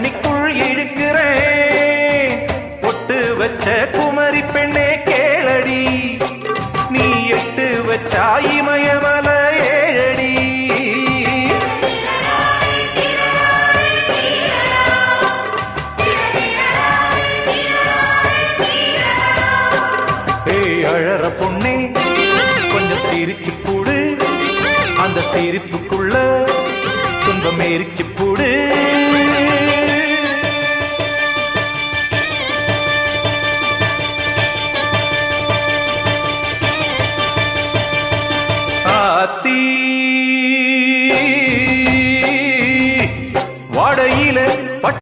தண்ணிக்குள் இழுக்கிறேன். பொட்டு வச்ச குமரி பெண்ணே கேளடி, நீ எட்டு வச்சா இமயமல ஏழடி. ஏய் அழற பொண்ணே கொஞ்சம் சிரிச்சு கூடு, அந்த சிரிப்புக்குள்ள துன்பம் எரிச்சு போடு.